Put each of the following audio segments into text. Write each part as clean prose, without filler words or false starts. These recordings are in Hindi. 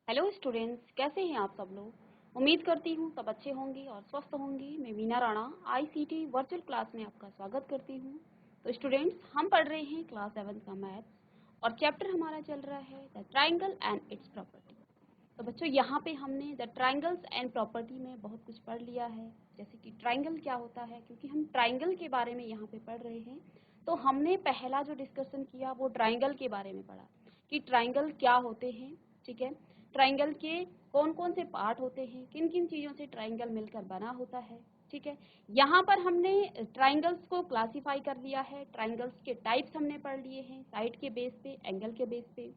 हेलो स्टूडेंट्स, कैसे हैं आप सब लोग। उम्मीद करती हूँ सब अच्छे होंगे और स्वस्थ होंगे। मैं Veena Rana ICT virtual class में आपका स्वागत करती हूँ। तो स्टूडेंट्स, हम पढ़ रहे हैं क्लास 7 का मैथ्स और चैप्टर हमारा चल रहा है the triangle and it's property. तो बच्चों, यहाँ पे हमने द ट्राइंगल्स एंड प्रॉपर्टी में बहुत कुछ पढ़ लिया है, जैसे कि ट्राइंगल क्या होता है, क्योंकि हम ट्राइंगल के बारे में यहाँ पे पढ़ रहे हैं। तो हमने पहला जो डिस्कशन किया वो ट्राइंगल के बारे में पढ़ा कि ट्राइंगल क्या होते हैं। ठीक है, ट्राइंगल के कौन कौन से पार्ट होते हैं, किन किन चीज़ों से ट्राइंगल मिलकर बना होता है। ठीक है, यहाँ पर हमने ट्राइंगल्स को क्लासिफाई कर लिया है। ट्राइंगल्स के टाइप्स हमने पढ़ लिए हैं, साइड के बेस पे, एंगल के बेस पे।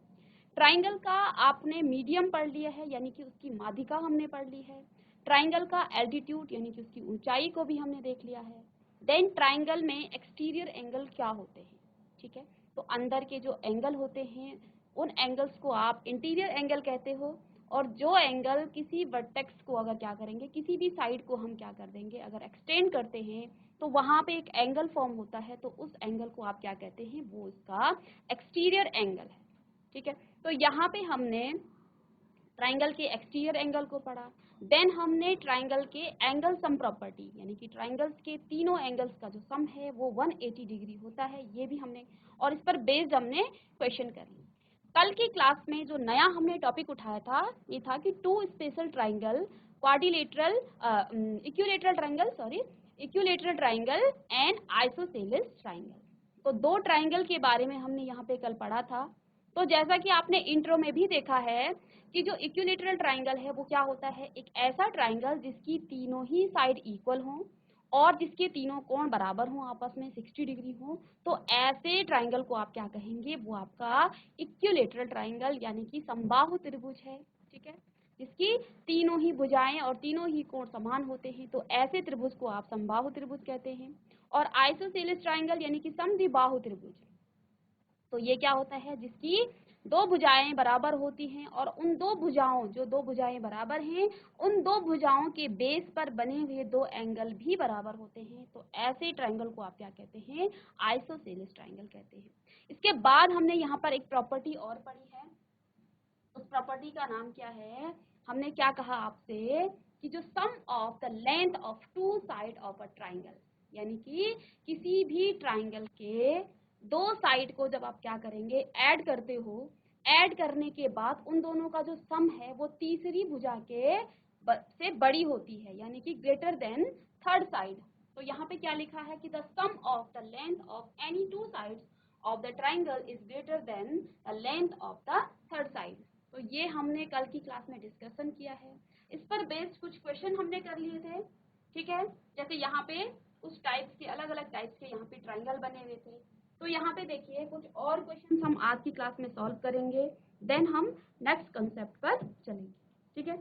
ट्राइंगल का आपने मीडियम पढ़ लिया है, यानी कि उसकी माध्यिका हमने पढ़ ली है। ट्राइंगल का एल्टीट्यूड यानी कि उसकी ऊंचाई को भी हमने देख लिया है। देन ट्राइंगल में एक्सटीरियर एंगल क्या होते हैं। ठीक है, तो अंदर के जो एंगल होते हैं उन एंगल्स को आप इंटीरियर एंगल कहते हो। और जो एंगल किसी वर्टेक्स को अगर क्या करेंगे, किसी भी साइड को हम क्या कर देंगे, अगर एक्सटेंड करते हैं तो वहां पे एक एंगल फॉर्म होता है, तो उस एंगल को आप क्या कहते हैं, वो उसका एक्सटीरियर एंगल है। ठीक है, तो यहाँ पे हमने ट्राइंगल के एक्सटीरियर एंगल को पढ़ा। देन हमने ट्राइंगल के एंगल सम प्रॉपर्टी, यानी कि ट्राइंगल्स के तीनों एंगल्स का जो सम है वो 180 डिग्री होता है, ये भी हमने, और इस पर बेस्ड हमने क्वेश्चन कर ली। कल की क्लास में जो नया हमने टॉपिक उठाया था ये था कि two special triangle, quadrilateral, equilateral triangle, sorry, equilateral triangle and isosceles triangle. तो दो ट्राइंगल के बारे में हमने यहाँ पे कल पढ़ा था। तो जैसा कि आपने इंट्रो में भी देखा है कि जो इक्विलेटरल ट्राइंगल है वो क्या होता है, एक ऐसा ट्राइंगल जिसकी तीनों ही साइड इक्वल हों और जिसके तीनों कोण बराबर हों, आपस में 60 डिग्री हों। तो ऐसे ट्राइंगल को आप क्या कहेंगे, वो आपका इक्विलेटरल ट्राइंगल यानी कि समबाहु त्रिभुज है। ठीक है, जिसकी तीनों ही भुजाएं और तीनों ही कोण समान होते हैं, तो ऐसे त्रिभुज को आप समबाहु त्रिभुज कहते हैं। और आइसोसेलेस ट्राइंगल यानी कि समद्विबाहु त्रिभुज, तो ये क्या होता है, जिसकी दो भुजाएं बराबर होती हैं और उन दो भुजाओं, जो दो भुजाएं बराबर हैं, उन दो भुजाओं के बेस पर बने हुए दो एंगल भी बराबर होते हैं। तो ऐसे ट्राइंगल को आप क्या कहते हैं, आइसोसेलेस ट्राइंगल कहते हैं। इसके बाद हमने यहाँ पर एक प्रॉपर्टी और पढ़ी है। उस प्रॉपर्टी का नाम क्या है, हमने क्या कहा आपसे कि जो sum of the length of two side of a triangle, यानी कि किसी भी ट्राइंगल के दो साइड को जब आप क्या करेंगे, ऐड करते हो, ऐड करने के बाद उन दोनों का जो सम है वो तीसरी भुजा के से बड़ी होती है, यानी कि ग्रेटर देन थर्ड साइड। तो यहाँ पे क्या लिखा है कि the sum of the length of any two sides of the triangle is greater than the length of the third side. तो ये हमने कल की क्लास में डिस्कशन किया है। इस पर बेस्ड कुछ क्वेश्चन हमने कर लिए थे। ठीक है, जैसे यहाँ पे उस टाइप्स के, अलग अलग टाइप्स के यहाँ पे ट्राइंगल बने हुए थे। तो यहाँ पे देखिए कुछ और क्वेश्चन हम आज की क्लास में सॉल्व करेंगे, देन हम नेक्स्ट कंसेप्ट पर चलेंगे। ठीक है,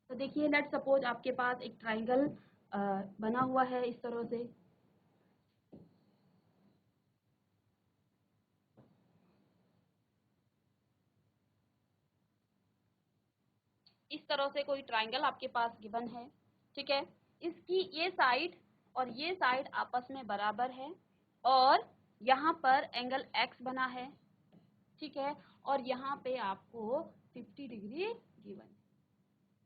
तो देखिए लेट सपोज आपके पास एक ट्राइंगल बना हुआ है इस तरह से। इस तरह से कोई ट्राइंगल आपके पास गिवन है। ठीक है, इसकी ये साइड और ये साइड आपस में बराबर है और यहाँ पर एंगल x बना है। ठीक है, और यहाँ पे आपको 50 डिग्री गिवन है।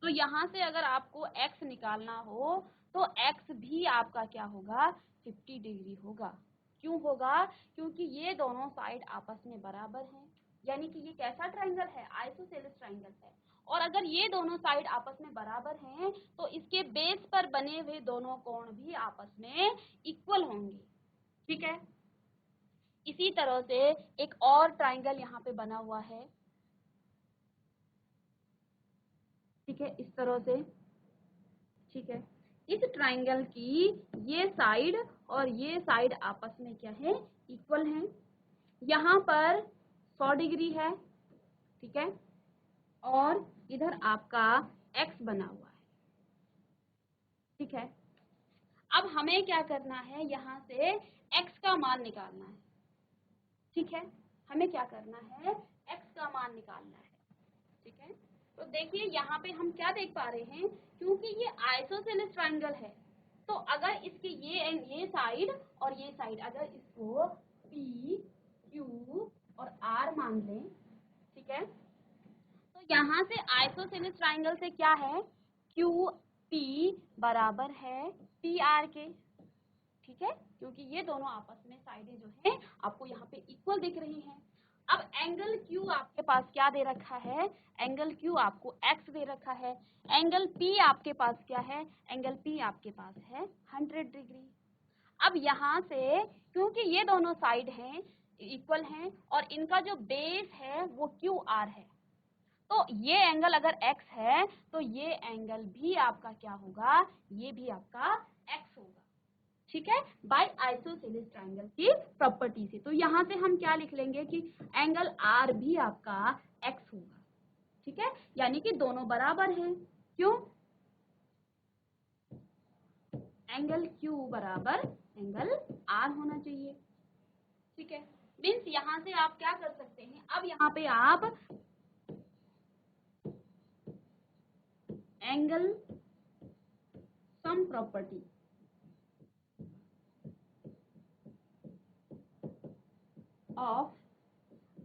तो यहाँ से अगर आपको x निकालना हो तो x भी आपका क्या होगा, 50 डिग्री होगा। क्यों होगा, क्योंकि ये दोनों साइड आपस में बराबर हैं, यानी कि ये कैसा ट्राइंगल है, आइसोसेलेस ट्राइंगल है। और अगर ये दोनों साइड आपस में बराबर हैं तो इसके बेस पर बने हुए दोनों कोण भी आपस में इक्वल होंगे। ठीक है, इसी तरह से एक और ट्राइंगल यहाँ पे बना हुआ है। ठीक है, इस तरह से। ठीक है, इस ट्राइंगल की ये साइड और ये साइड आपस में क्या है, इक्वल है। यहाँ पर 100 डिग्री है। ठीक है, और इधर आपका x बना हुआ है। ठीक है, अब हमें क्या करना है, यहाँ से x का मान निकालना है। ठीक है, हमें क्या करना है, x का मान निकालना है। ठीक है, तो देखिए यहाँ पे हम क्या देख पा रहे हैं, क्योंकि ये आइसोसेलेस ट्राइंगल है, तो अगर इसके ये साइड और ये साइड अगर इसको P, Q और R मान लें, ठीक है, तो यहाँ से आइसोसेलेस ट्राइंगल से क्या है, क्यू पी बराबर है पी आर के, ठीक है, क्योंकि ये दोनों आपस में साइडें जो है आपको यहाँ पे इक्वल दिख रही हैं। अब एंगल क्यू आपके पास क्या दे रखा है, एंगल क्यू आपको एक्स दे रखा है, एंगल पी आपके पास क्या है, एंगल पी आपके पास है 100 डिग्री। अब यहाँ से क्योंकि ये दोनों साइड हैं इक्वल हैं और इनका जो बेस है वो क्यू आर है, तो ये एंगल अगर x है तो ये एंगल भी आपका क्या होगा, ये भी आपका x होगा, ठीक है, बाय आइसोसेलेस ट्राइंगल की प्रॉपर्टी से। तो यहाँ से हम क्या लिख लेंगे कि एंगल R भी आपका x होगा, ठीक है, यानी कि दोनों बराबर हैं। क्यों, एंगल Q बराबर एंगल R होना चाहिए, ठीक है। मीन्स यहाँ से आप क्या कर सकते हैं, अब यहाँ पे आप angle sum property of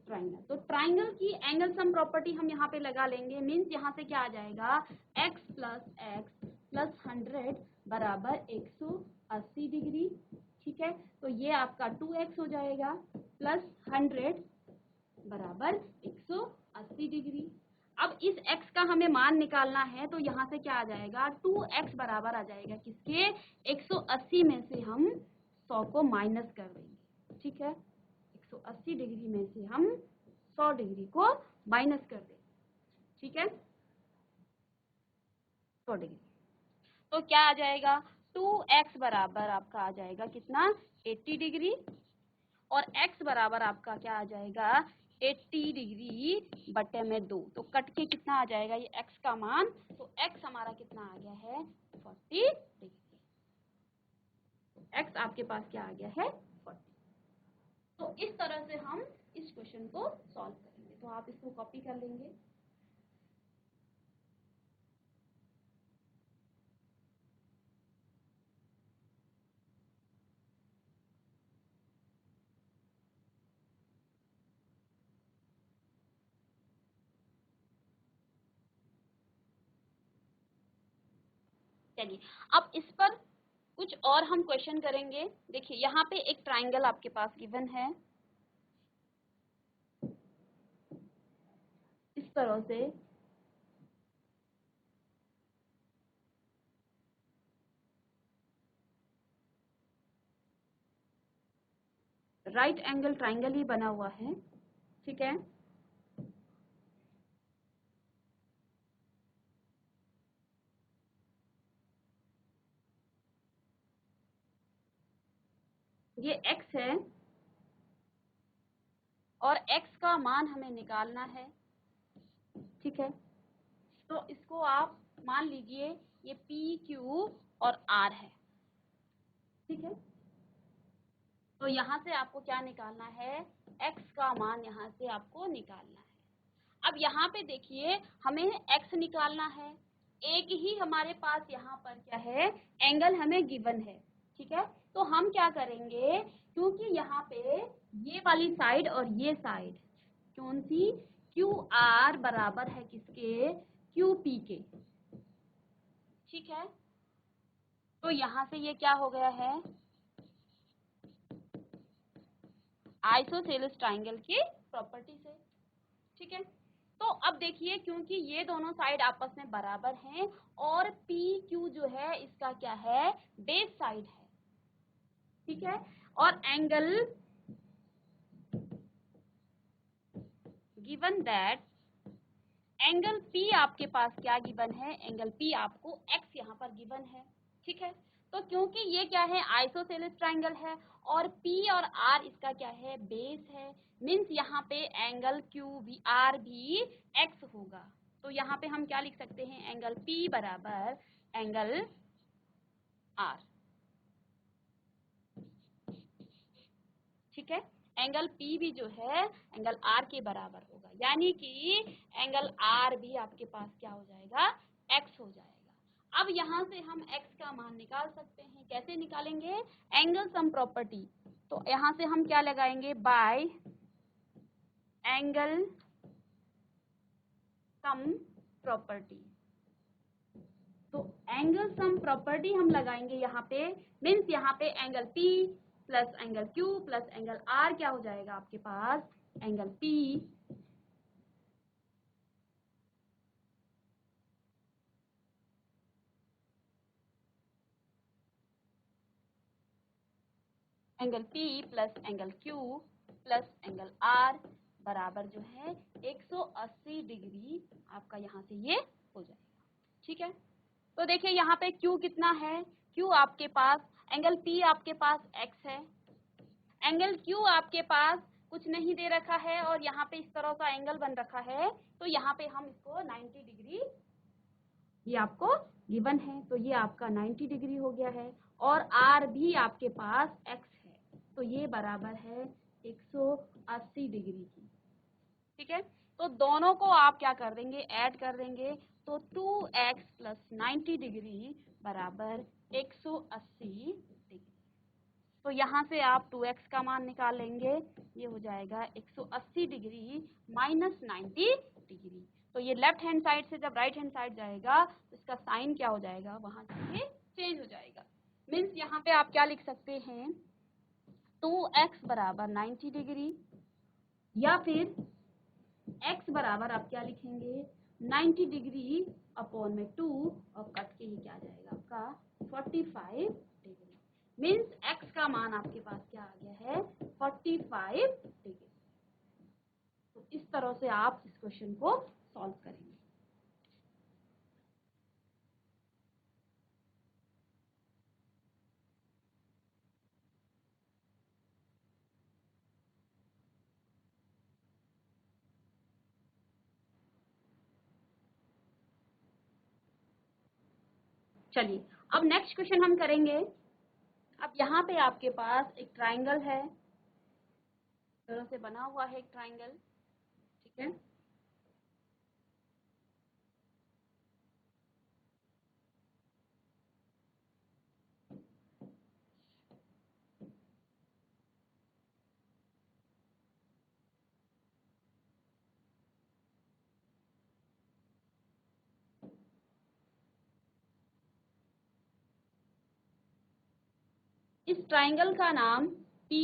triangle, तो ट्राइंगल की एंगल सम प्रॉपर्टी हम यहाँ पे लगा लेंगे। मीन्स यहाँ से क्या आ जाएगा, x प्लस 100 बराबर 180 डिग्री, ठीक है, तो ये आपका 2x हो जाएगा प्लस 100 बराबर 180 डिग्री। अब इस x का हमें मान निकालना है, तो यहाँ से क्या आ जाएगा, 2x बराबर आ जाएगा किसके, 180 में से हम 100 को माइनस कर देंगे, ठीक है, 180 डिग्री में से हम 100 डिग्री को माइनस कर देंगे, ठीक है, 100 डिग्री, तो क्या आ जाएगा, 2x बराबर आपका आ जाएगा कितना, 80 डिग्री, और x बराबर आपका क्या आ जाएगा, 80 डिग्री बटे में 2, तो कट के कितना आ जाएगा ये x का मान, तो x हमारा कितना आ गया है 40 डिग्री, x आपके पास क्या आ गया है 40। तो इस तरह से हम इस क्वेश्चन को सॉल्व करेंगे, तो आप इसको कॉपी कर लेंगे। चलिए अब इस पर कुछ और हम क्वेश्चन करेंगे। देखिए यहाँ पे एक ट्राइंगल आपके पास गिवन है इस तरह से, राइट एंगल ट्राइंगल ही बना हुआ है, ठीक है, ये x है और x का मान हमें निकालना है, ठीक है, तो इसको आप मान लीजिए ये p q और r है, ठीक है, तो यहाँ से आपको क्या निकालना है, x का मान यहाँ से आपको निकालना है। अब यहाँ पे देखिए हमें x निकालना है, एक ही हमारे पास यहाँ पर क्या है, एंगल हमें गिवन है, ठीक है, तो हम क्या करेंगे, क्योंकि यहाँ पे ये वाली साइड और ये साइड कौन सी, क्यू आर बराबर है किसके, क्यू पी के, ठीक है, तो यहाँ से ये क्या हो गया है, आइसोसेलेस ट्राइंगल की प्रॉपर्टी से, ठीक है। तो अब देखिए क्योंकि ये दोनों साइड आपस में बराबर हैं और पी क्यू जो है इसका क्या है, बेस साइड है, ठीक है, और angle given that angle P आपके पास क्या गिवन है, एंगल पी आपको एक्स यहाँ पर गिवन है, ठीक है, तो क्योंकि ये क्या है आइसोसेलेस ट्राइंगल है और P और R इसका क्या है, बेस है, मीन्स यहाँ पे एंगल Q भी R भी X होगा, तो यहाँ पे हम क्या लिख सकते हैं, एंगल P बराबर एंगल R, ठीक है, एंगल P भी जो है एंगल R के बराबर होगा, यानी कि एंगल R भी आपके पास क्या हो जाएगा, X हो जाएगा। अब यहाँ से हम x का मान निकाल सकते हैं, कैसे निकालेंगे, एंगल सम प्रॉपर्टी, तो यहाँ से हम क्या लगाएंगे, बाय एंगल सम प्रॉपर्टी। तो एंगल सम प्रॉपर्टी हम लगाएंगे यहाँ पे, मीन्स यहाँ पे angle P plus angle Q plus angle R क्या हो जाएगा आपके पास, angle P angle P plus angle Q plus angle R बराबर जो है 180 डिग्री आपका यहाँ से ये हो जाएगा। ठीक है, तो देखिए यहाँ पे Q कितना है, Q आपके पास, एंगल P आपके पास X है, एंगल Q आपके पास कुछ नहीं दे रखा है और यहाँ पे इस तरह का एंगल बन रखा है, तो यहाँ पे हम इसको 90 डिग्री, ये आपको गिवन है, तो ये आपका 90 डिग्री हो गया है और R भी आपके पास X है, तो ये बराबर है 180 डिग्री की। ठीक है, तो दोनों को आप क्या कर देंगे, ऐड कर देंगे, तो 2x प्लस 90 डिग्री बराबर 180 डिग्री। तो यहाँ से आप 2x का मान निकाल लेंगे, ये हो जाएगा 180 डिग्री माइनस 90 डिग्री। तो ये लेफ्ट हैंड साइड से जब राइट हैंड साइड जाएगा तो इसका साइन क्या हो जाएगा, वहां से चेंज हो जाएगा। मीन्स यहाँ पे आप क्या लिख सकते हैं, 2x बराबर 90 डिग्री, या फिर x बराबर आप क्या लिखेंगे, 90 डिग्री अपॉन में 2 और कट के ही क्या आ जाएगा आपका 45 डिग्री। मीन्स x का मान आपके पास क्या आ गया है, 45 डिग्री। तो इस तरह से आप इस क्वेश्चन को सॉल्व करेंगे। चलिए अब नेक्स्ट क्वेश्चन हम करेंगे। अब यहाँ पे आपके पास एक ट्राइंगल है, इस तरह से बना हुआ है एक ट्राइंगल। ठीक है, इस ट्राइंगल का नाम P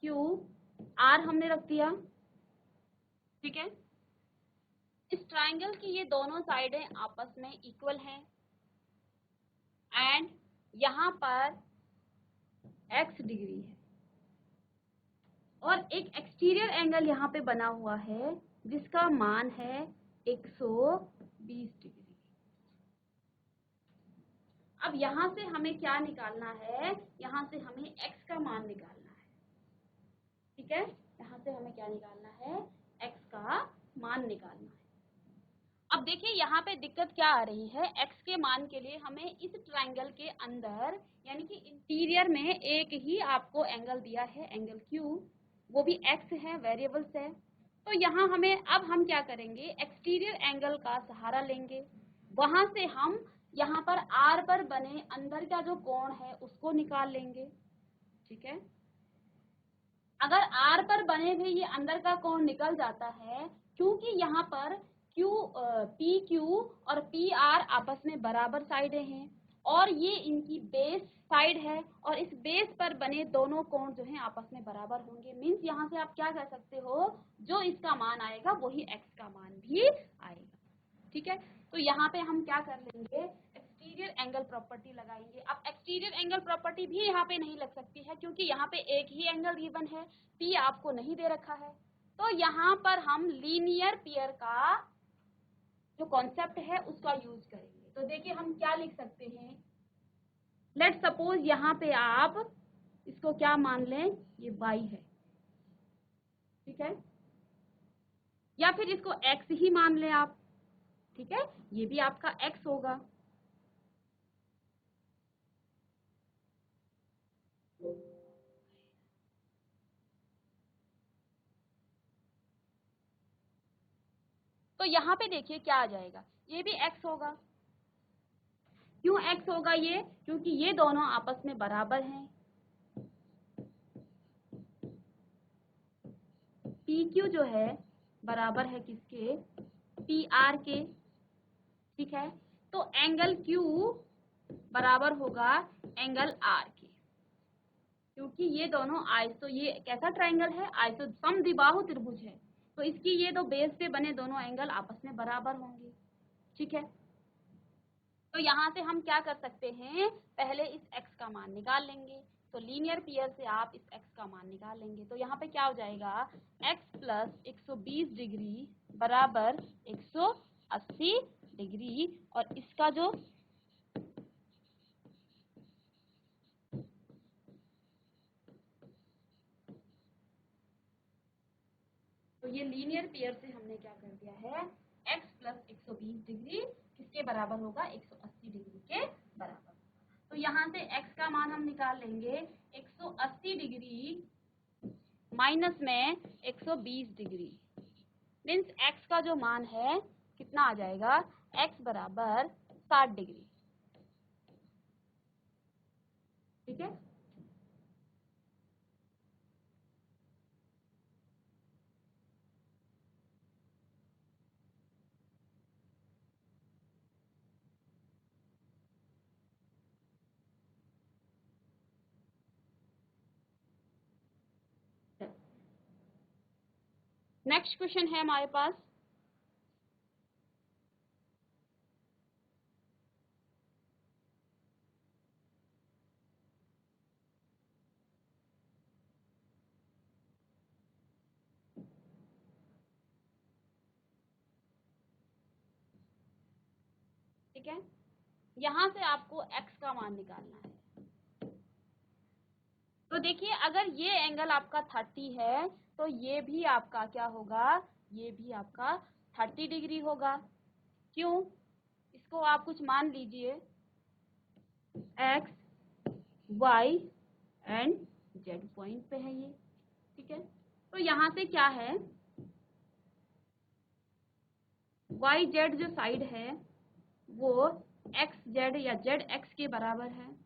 Q R हमने रख दिया। ठीक है, इस ट्राइंगल की ये दोनों साइडें आपस में इक्वल हैं एंड यहाँ पर x डिग्री है और एक एक्सटीरियर एंगल यहाँ पे बना हुआ है जिसका मान है 120 डिग्री। अब यहाँ से हमें क्या निकालना है, यहाँ से हमें x का मान निकालना है। ठीक है, यहाँ से हमें क्या निकालना है, x का मान निकालना है। अब देखिए यहाँ पे दिक्कत क्या आ रही है, x के मान के लिए हमें इस ट्राइंगल के अंदर यानी कि इंटीरियर में एक ही आपको एंगल दिया है, एंगल Q, वो भी x है, वेरिएबल्स है। तो यहाँ हमें अब हम क्या करेंगे, एक्सटीरियर एंगल का सहारा लेंगे, वहां से हम यहाँ पर R पर बने अंदर का जो कोण है उसको निकाल लेंगे। ठीक है, अगर R पर बने हुए ये अंदर का कोण निकल जाता है, क्योंकि यहाँ पर पी क्यू और पी आर आपस में बराबर साइडें हैं और ये इनकी बेस साइड है और इस बेस पर बने दोनों कोण जो हैं आपस में बराबर होंगे। मीन्स यहाँ से आप क्या कह सकते हो, जो इसका मान आएगा वही x का मान भी आएगा। ठीक है, तो यहाँ पे हम क्या कर लेंगे, एक्सटीरियर एंगल प्रॉपर्टी लगाएंगे। अब एक्सटीरियर एंगल प्रॉपर्टी भी यहाँ पे नहीं लग सकती है क्योंकि यहाँ पे एक ही एंगल गिवन है, P आपको नहीं दे रखा है। तो यहाँ पर हम लीनियर पेयर का जो कॉन्सेप्ट है उसका यूज करेंगे। तो देखिए हम क्या लिख सकते हैं, लेट सपोज यहाँ पे आप इसको क्या मान लें, ये y है। ठीक है, या फिर इसको x ही मान लें आप। ठीक है, ये भी आपका x होगा। तो यहाँ पे देखिए क्या आ जाएगा, ये भी x होगा। क्यों x होगा ये, क्योंकि ये दोनों आपस में बराबर हैं। PQ जो है बराबर है किसके, पी आर के, ठीक है। तो एंगल क्यू बराबर होगा एंगल आर के, क्योंकि ये दोनों आइसो, ये कैसा ट्राइंगल है, आइसो समद्विबाहु त्रिभुज है, तो इसकी ये दो बेस पे बने दोनों एंगल आपस में बराबर होंगे, ठीक है। तो यहाँ से हम क्या कर सकते हैं, पहले इस x का मान निकाल लेंगे। तो लीनियर पेयर से आप इस x का मान निकाल लेंगे। तो यहाँ पे क्या हो जाएगा, x प्लस 120 डिग्री बराबर 180 डिग्री, और इसका जो तो ये लीनियर पेयर से हमने क्या कर दिया है, x प्लस 120 डिग्री किसके बराबर होगा, 180 डिग्री के बराबर। तो यहाँ से x का मान हम निकाल लेंगे, 180 डिग्री माइनस में 120 डिग्री, मीन्स x का जो मान है कितना आ जाएगा, x बराबर 60 डिग्री, ठीक है। नेक्स्ट क्वेश्चन है हमारे पास, ठीक है। यहाँ से आपको x का मान निकालना है। तो देखिए, अगर ये एंगल आपका 30 है तो ये भी आपका क्या होगा, ये भी आपका 30 डिग्री होगा। क्यों, इसको आप कुछ मान लीजिए, x y and z point पे है ये, ठीक है। तो यहाँ से क्या है, y z जो साइड है वो x z या z x के बराबर है।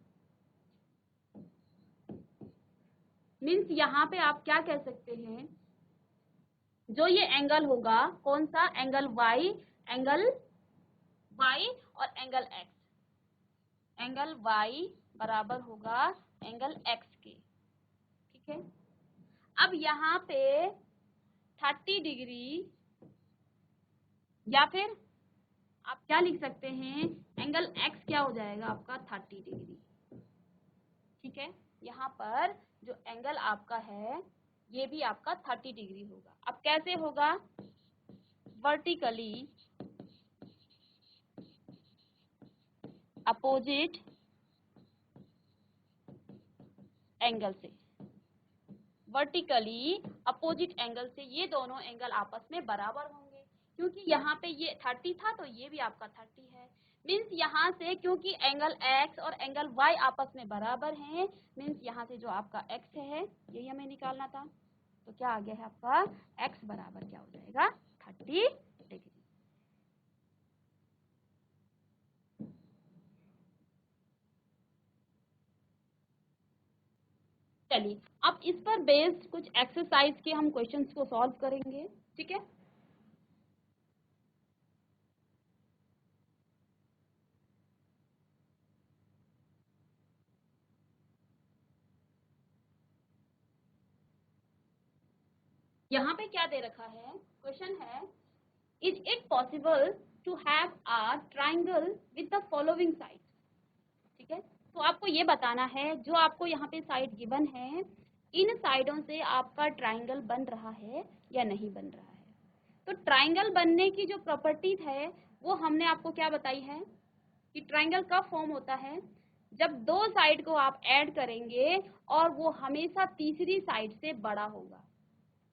मीन्स यहाँ पे आप क्या कह सकते हैं, जो ये एंगल होगा, कौन सा एंगल, एंगल y और एंगल x, एंगल y बराबर होगा एंगल x के, ठीक है। अब यहाँ पे 30 डिग्री, या फिर आप क्या लिख सकते हैं, एंगल x क्या हो जाएगा आपका 30 डिग्री, ठीक है। यहाँ पर जो एंगल आपका है ये भी आपका 30 डिग्री होगा। अब कैसे होगा, वर्टिकली अपोजिट एंगल से, वर्टिकली अपोजिट एंगल से ये दोनों एंगल आपस में बराबर होंगे, क्योंकि यहाँ पे ये 30 था तो ये भी आपका 30 है। मीन्स यहाँ से क्योंकि एंगल x और एंगल y आपस में बराबर हैं, मीन्स यहाँ से जो आपका x है यही हमें निकालना था। तो क्या आ गया है आपका, x बराबर क्या हो जाएगा, 30 डिग्री। चलिए, अब इस पर बेस्ड कुछ एक्सरसाइज के हम क्वेश्चंस को सॉल्व करेंगे, ठीक है। यहाँ पे क्या दे रखा है, क्वेश्चन है, is it possible to have a triangle with the following side, ठीक है। तो आपको ये बताना है, जो आपको यहाँ पे साइड गिवन है, इन साइडों से आपका ट्राइंगल बन रहा है या नहीं बन रहा है। तो ट्राइंगल बनने की जो प्रॉपर्टीज है वो हमने आपको क्या बताई है, कि ट्राइंगल कब फॉर्म होता है, जब दो साइड को आप ऐड करेंगे और वो हमेशा तीसरी साइड से बड़ा होगा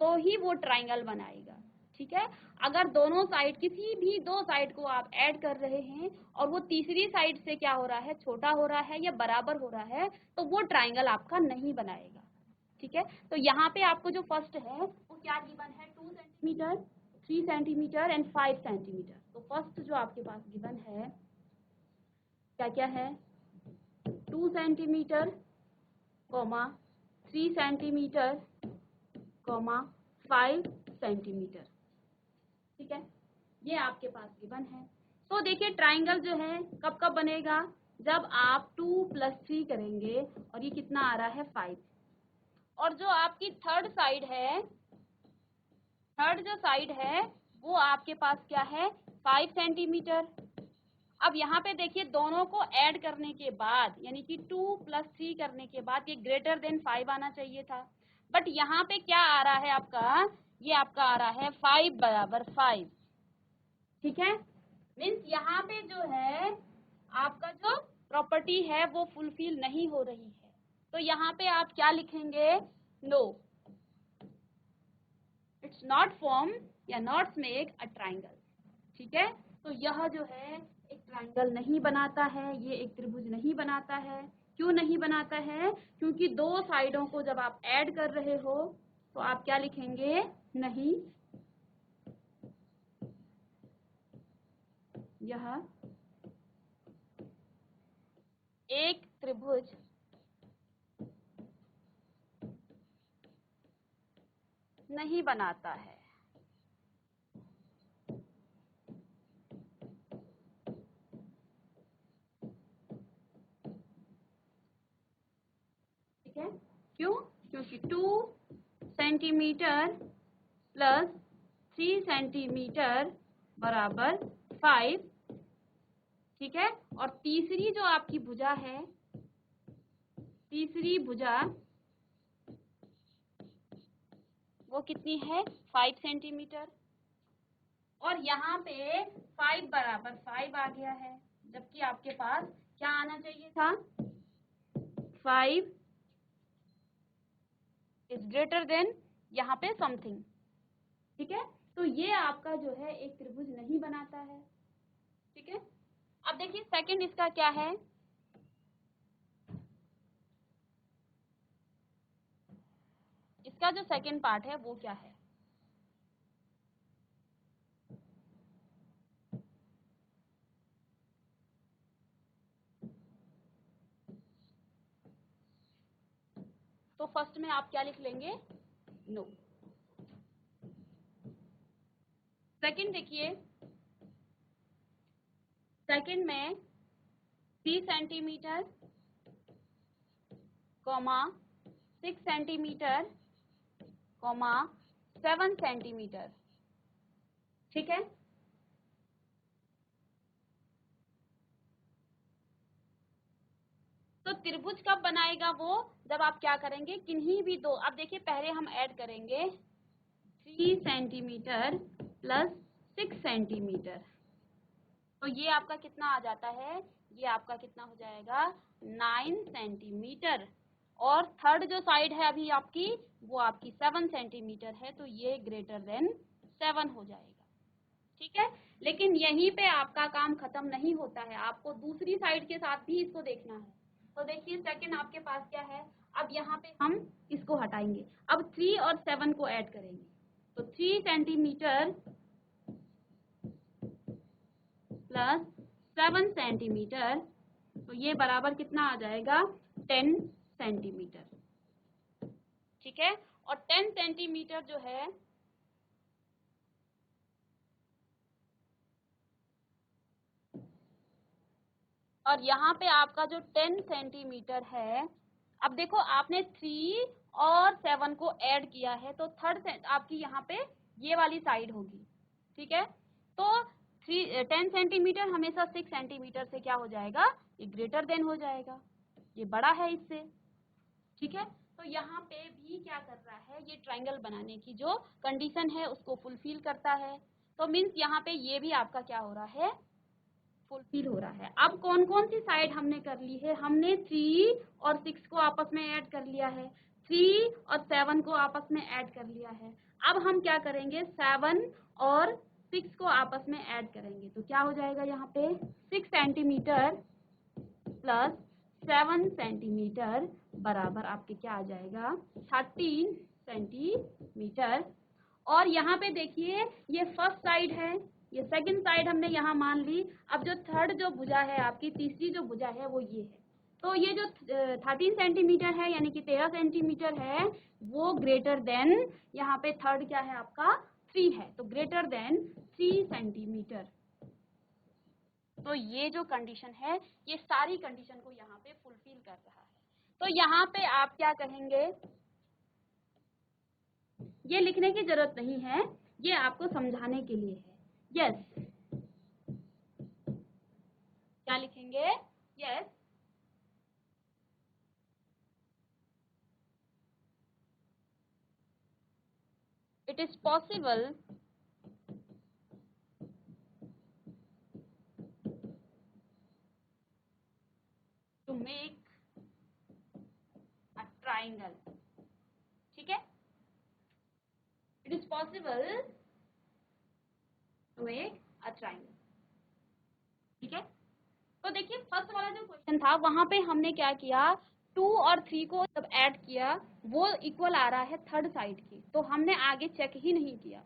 तो ही वो ट्राइंगल बनाएगा, ठीक है। अगर दोनों साइड, किसी भी दो साइड को आप ऐड कर रहे हैं और वो तीसरी साइड से क्या हो रहा है, छोटा हो रहा है या बराबर हो रहा है, तो वो ट्राइंगल आपका नहीं बनाएगा, ठीक है। तो यहाँ पे आपको जो फर्स्ट है वो क्या गिवन है, 2 सेंटीमीटर, 3 सेंटीमीटर एंड 5 सेंटीमीटर। तो फर्स्ट जो आपके पास गिवन है क्या क्या है, 2 सेंटीमीटर, 3 सेंटीमीटर, 5 सेंटीमीटर, ठीक है। ये आपके पास गिवन है। तो देखिए ट्राइंगल जो है कब कब बनेगा, जब आप 2 + 3 करेंगे और ये कितना आ रहा है 5। और जो आपकी थर्ड जो साइड है वो आपके पास क्या है 5 सेंटीमीटर। अब यहाँ पे देखिए दोनों को ऐड करने के बाद यानी कि 2 + 3 करने के बाद ये ग्रेटर देन 5 आना चाहिए था, बट यहाँ पे क्या आ रहा है आपका, ये आपका आ रहा है 5 बराबर 5। ठीक है, मीन्स यहाँ पे जो है आपका जो प्रॉपर्टी है वो फुलफिल नहीं हो रही है। तो यहाँ पे आप क्या लिखेंगे, नो इट्स नॉट फॉर्म या नॉट मेक अ ट्राइंगल। ठीक है, तो यह जो है एक ट्राइंगल नहीं बनाता है, ये एक त्रिभुज नहीं बनाता है। क्यों नहीं बनाता है, क्योंकि दो साइडों को जब आप ऐड कर रहे हो तो आप क्या लिखेंगे, नहीं यह एक त्रिभुज नहीं बनाता है। ठीक है, क्यों, क्योंकि 2 सेंटीमीटर प्लस 3 सेंटीमीटर बराबर 5। ठीक है, और तीसरी जो आपकी भुजा है, तीसरी भुजा वो कितनी है 5 सेंटीमीटर। और यहाँ पे 5 बराबर 5 आ गया है, जबकि आपके पास क्या आना चाहिए था, 5 इज ग्रेटर देन यहाँ पे समथिंग। ठीक है, तो ये आपका जो है एक त्रिभुज नहीं बनाता है। ठीक है, अब देखिए सेकंड इसका क्या है, इसका जो सेकंड पार्ट है वो क्या है, तो फर्स्ट में आप क्या लिख लेंगे, नो। सेकंड देखिए, सेकंड में 3 सेंटीमीटर, 6 सेंटीमीटर, 7 सेंटीमीटर। ठीक है, तो त्रिभुज कब बनाएगा वो, जब आप क्या करेंगे, किन्हीं भी दो, अब देखिए पहले हम ऐड करेंगे 3 सेंटीमीटर प्लस 6 सेंटीमीटर, तो ये आपका कितना आ जाता है, ये आपका कितना हो जाएगा 9 सेंटीमीटर। और थर्ड जो साइड है अभी आपकी, वो आपकी 7 सेंटीमीटर है, तो ये ग्रेटर देन 7 हो जाएगा। ठीक है, लेकिन यहीं पे आपका काम खत्म नहीं होता है, आपको दूसरी साइड के साथ भी इसको देखना है। तो देखिए सेकंड आपके पास क्या है, अब यहाँ पे हम इसको हटाएंगे, अब 3 और 7 को ऐड करेंगे, तो 3 सेंटीमीटर प्लस 7 सेंटीमीटर, तो ये बराबर कितना आ जाएगा 10 सेंटीमीटर। ठीक है, और 10 सेंटीमीटर जो है और यहाँ पे आपका जो 10 सेंटीमीटर है, अब देखो आपने 3 और 7 को ऐड किया है, तो थर्ड आपकी यहाँ पे ये वाली साइड होगी। ठीक है, तो 10 सेंटीमीटर हमेशा 6 सेंटीमीटर से क्या हो जाएगा, ये ग्रेटर देन हो जाएगा, ये बड़ा है इससे। ठीक है, तो यहाँ पे भी क्या कर रहा है, ये ट्राइंगल बनाने की जो कंडीशन है उसको फुलफिल करता है। तो मीन्स यहाँ पे ये भी आपका क्या हो रहा है, फुलफिल हो रहा है। अब कौन कौन सी साइड हमने कर ली है, हमने 3 और 6 को आपस में ऐड कर लिया है, 3 और 7 को आपस में ऐड कर लिया है। अब हम क्या करेंगे, 7 और 6 को आपस में ऐड करेंगे, तो क्या हो जाएगा यहाँ पे 6 सेंटीमीटर प्लस 7 सेंटीमीटर बराबर आपके क्या आ जाएगा 13 सेंटीमीटर। और यहाँ पे देखिए ये फर्स्ट साइड है, ये सेकंड साइड हमने यहाँ मान ली। अब जो थर्ड जो भुजा है आपकी, तीसरी जो भुजा है वो ये है, तो ये जो 13 सेंटीमीटर है यानी कि 13 सेंटीमीटर है, वो ग्रेटर देन यहाँ पे थर्ड क्या है आपका 3 है, तो ग्रेटर देन 3 सेंटीमीटर। तो ये जो कंडीशन है, ये सारी कंडीशन को यहाँ पे फुलफिल कर रहा है। तो यहाँ पे आप क्या कहेंगे, ये लिखने की जरूरत नहीं है, ये आपको समझाने के लिए है। यस, क्या लिखेंगे? Yes, it is possible to make a triangle. ठीक है, it is possible to make a triangle. ठीक है, तो देखिए फर्स्ट वाला जो क्वेश्चन था, वहां पे हमने क्या किया, 2 और 3 को जब ऐड किया वो इक्वल आ रहा है थर्ड साइड की, तो हमने आगे चेक ही नहीं किया।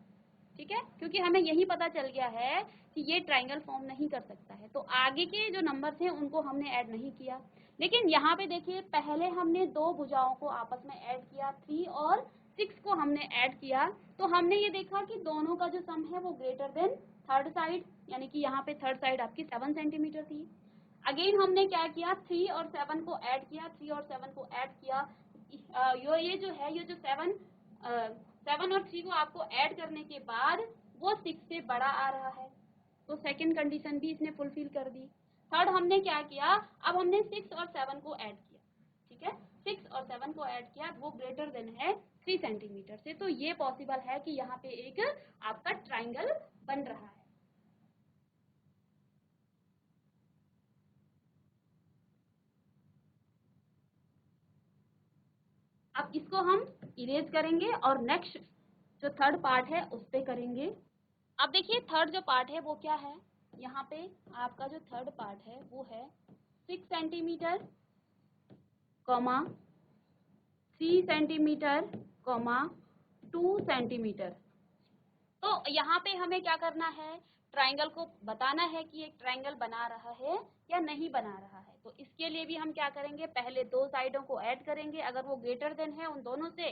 ठीक है, क्योंकि हमें यही पता चल गया है कि ये ट्राइंगल फॉर्म नहीं कर सकता है, तो आगे के जो नंबर थे उनको हमने ऐड नहीं किया। लेकिन यहाँ पे देखिए, पहले हमने दो भुजाओं को आपस में ऐड किया, 3 और 6 को हमने ऐड किया, तो हमने ये देखा कि दोनों का जो सम है वो ग्रेटर देन थर्ड साइड, यानी कि यहाँ पे थर्ड साइड आपकी 7 सेंटीमीटर थी। अगेन हमने क्या किया, 3 और 7 को ऐड किया, 3 और 7 को ऐड किया, ये जो है, ये जो 7 और 3 को आपको ऐड करने के बाद वो 6 से बड़ा आ रहा है, तो सेकंड कंडीशन भी इसने फुलफिल कर दी। थर्ड हमने क्या किया, अब हमने 6 और 7 को ऐड किया। ठीक है, 6 और 7 को ऐड किया, वो ग्रेटर देन है 3 सेंटीमीटर से, तो ये पॉसिबल है कि यहाँ पे एक आपका ट्राइंगल बन रहा है। अब इसको हम इरेज करेंगे और नेक्स्ट जो थर्ड पार्ट है उस पे करेंगे। अब देखिए थर्ड जो पार्ट है वो क्या है, यहाँ पे आपका जो थर्ड पार्ट है वो है 6 सेंटीमीटर, 3 सेंटीमीटर, 2 सेंटीमीटर। तो यहाँ पे हमें क्या करना है, ट्राइंगल को बताना है कि एक ट्राइंगल बना रहा है या नहीं बना रहा है। तो इसके लिए भी हम क्या करेंगे, पहले दो साइडों को ऐड करेंगे, अगर वो ग्रेटर देन है उन दोनों से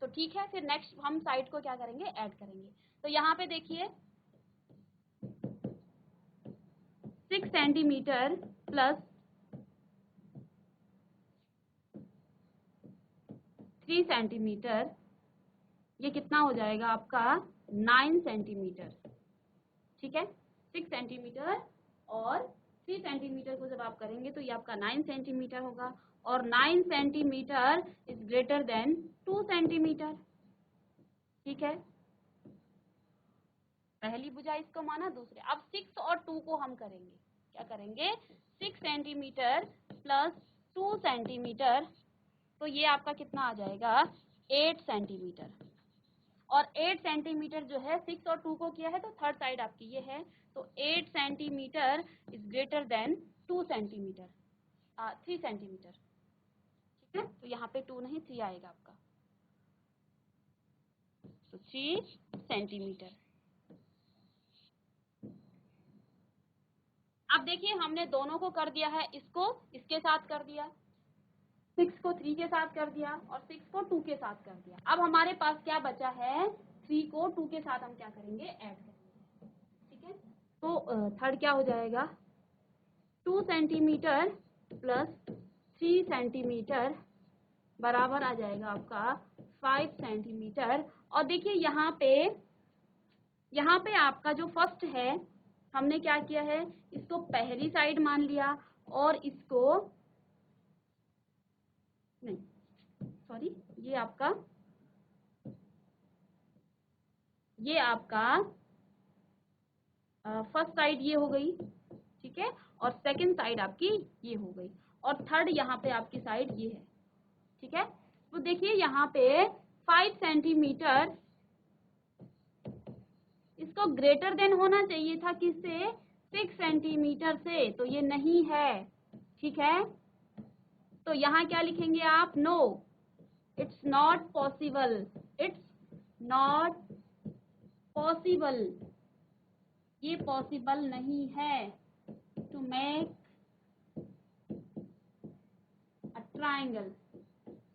तो ठीक है, फिर नेक्स्ट हम साइड को क्या करेंगे, ऐड करेंगे। तो यहाँ पे देखिए 6 सेंटीमीटर प्लस 3 सेंटीमीटर, ये कितना हो जाएगा आपका 9 सेंटीमीटर। ठीक है, 6 सेंटीमीटर और 3 सेंटीमीटर को जब आप करेंगे तो ये आपका 9 सेंटीमीटर होगा, और 9 centimetre is greater then 2 centimetre. ठीक है, पहली भुजा इसको माना, दूसरे। अब 6 और 2 को हम करेंगे, क्या करेंगे, 6 सेंटीमीटर प्लस 2 सेंटीमीटर, तो ये आपका कितना आ जाएगा, 8 सेंटीमीटर। और 8 सेंटीमीटर जो है, 6 और 2 को किया है तो थर्ड साइड आपकी ये है, तो 8 centimetre is greater then 2 centimetre, 3 centimetre. ठीक है, तो यहाँ पे 2 नहीं 3 आएगा आपका, तो 3 सेंटीमीटर। अब देखिए हमने दोनों को कर दिया है, इसको इसके साथ कर दिया, 6 को 3 के साथ कर दिया और 6 को 2 के साथ कर दिया। अब हमारे पास क्या बचा है, 3 को 2 के साथ हम क्या करेंगे, ऐड करेंगे। ठीक है, तो थर्ड क्या हो जाएगा, 2 सेंटीमीटर प्लस 3 सेंटीमीटर बराबर आ जाएगा आपका 5 सेंटीमीटर। और देखिए यहाँ पे आपका जो फर्स्ट है, हमने क्या किया है, इसको पहली साइड मान लिया और इसको नहीं, सॉरी, ये आपका फर्स्ट साइड ये हो गई। ठीक है, और सेकंड साइड आपकी ये हो गई, और थर्ड यहाँ पे आपकी साइड ये है। ठीक है, तो देखिए यहाँ पे 5 सेंटीमीटर, इसको ग्रेटर देन होना चाहिए था किससे, 6 सेंटीमीटर से, तो ये नहीं है। ठीक है, तो यहाँ क्या लिखेंगे आप, no, it's not possible, it's not possible, ये पॉसिबल नहीं है टू मेक अ ट्राइंगल,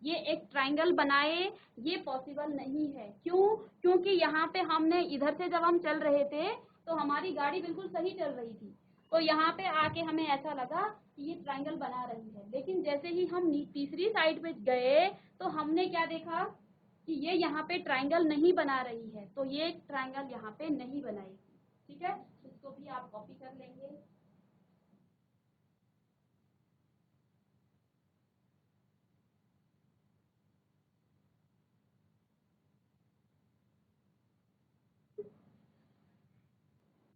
ये एक ट्राइंगल बनाए, ये पॉसिबल नहीं है। क्यों, क्योंकि यहाँ पे हमने इधर से जब हम चल रहे थे तो हमारी गाड़ी बिल्कुल सही चल रही थी। तो यहाँ पे आके हमें ऐसा लगा कि ये ट्रायंगल बना रही है, लेकिन जैसे ही हम तीसरी साइड पे गए तो हमने क्या देखा कि ये यहाँ पे ट्रायंगल नहीं बना रही है, तो ये ट्रायंगल यहाँ पे नहीं बनाएगी। ठीक है, इसको भी आप कॉपी कर लेंगे।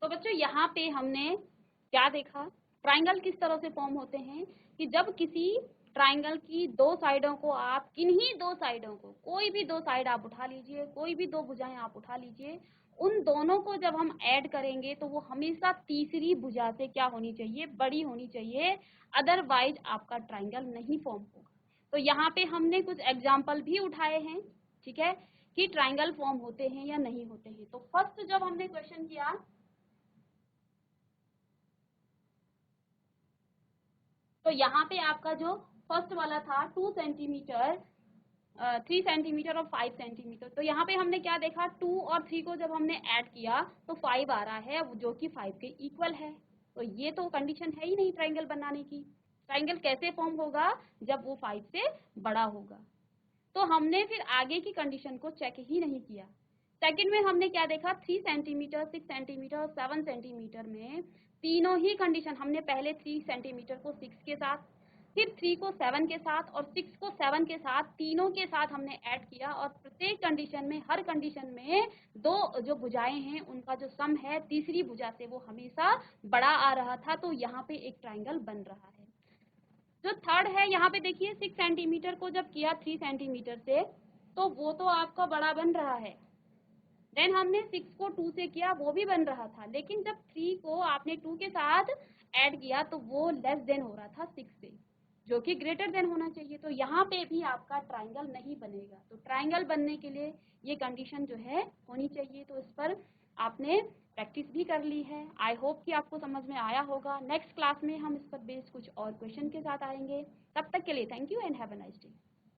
तो बच्चों यहाँ पे हमने क्या देखा, ट्राइंगल किस तरह से फॉर्म होते हैं कि जब किसी ट्राइंगल की दो साइडों को आप, किन्हीं दो साइडों को, कोई भी दो साइड आप उठा लीजिए, कोई भी दो भुजाएं आप उठा लीजिए, उन दोनों को जब हम ऐड करेंगे तो वो हमेशा तीसरी भुजा से क्या होनी चाहिए, बड़ी होनी चाहिए, अदरवाइज आपका ट्राइंगल नहीं फॉर्म होगा। तो यहाँ पे हमने कुछ एग्जाम्पल भी उठाए हैं, ठीक है, कि ट्राइंगल फॉर्म होते हैं या नहीं होते हैं। तो फर्स्ट जब हमने क्वेश्चन किया, तो यहाँ पे आपका जो फर्स्ट वाला था 2 सेंटीमीटर, 3 सेंटीमीटर और 5 सेंटीमीटर, तो यहाँ पे हमने क्या देखा, 2 और 3 को जब हमने ऐड किया तो 5 आ रहा है, जो कि 5 के इक्वल है। तो ये तो कंडीशन है ही नहीं ट्राइंगल बनाने की। ट्राइंगल कैसे फॉर्म होगा, जब वो 5 से बड़ा होगा। तो हमने फिर आगे की कंडीशन को चेक ही नहीं किया। सेकंड में हमने क्या देखा, 3 सेंटीमीटर, 6 सेंटीमीटर और 7 सेंटीमीटर में तीनों ही कंडीशन, हमने पहले 3 सेंटीमीटर को 6 के साथ, फिर 3 को 7 के साथ और 6 को 7 के साथ, तीनों के साथ हमने ऐड किया, और प्रत्येक कंडीशन में, हर कंडीशन में दो जो भुजाएं हैं उनका जो सम है तीसरी भुजा से वो हमेशा बड़ा आ रहा था। तो यहाँ पे एक ट्राइंगल बन रहा है। जो थर्ड है, यहाँ पे देखिए 6 सेंटीमीटर को जब किया 3 सेंटीमीटर से, तो वो तो आपका बड़ा बन रहा है। देन हमने 6 को 2 से किया, वो भी बन रहा था, लेकिन जब 3 को आपने 2 के साथ ऐड किया तो वो लेस देन हो रहा था 6 से, जो कि ग्रेटर देन होना चाहिए। तो यहाँ पे भी आपका ट्राइंगल नहीं बनेगा। तो ट्राइंगल बनने के लिए ये कंडीशन जो है होनी चाहिए। तो इस पर आपने प्रैक्टिस भी कर ली है। आई होप कि आपको समझ में आया होगा। नेक्स्ट क्लास में हम इस पर बेस्ड कुछ और क्वेश्चन के साथ आएंगे। तब तक के लिए thank you and have a nice day.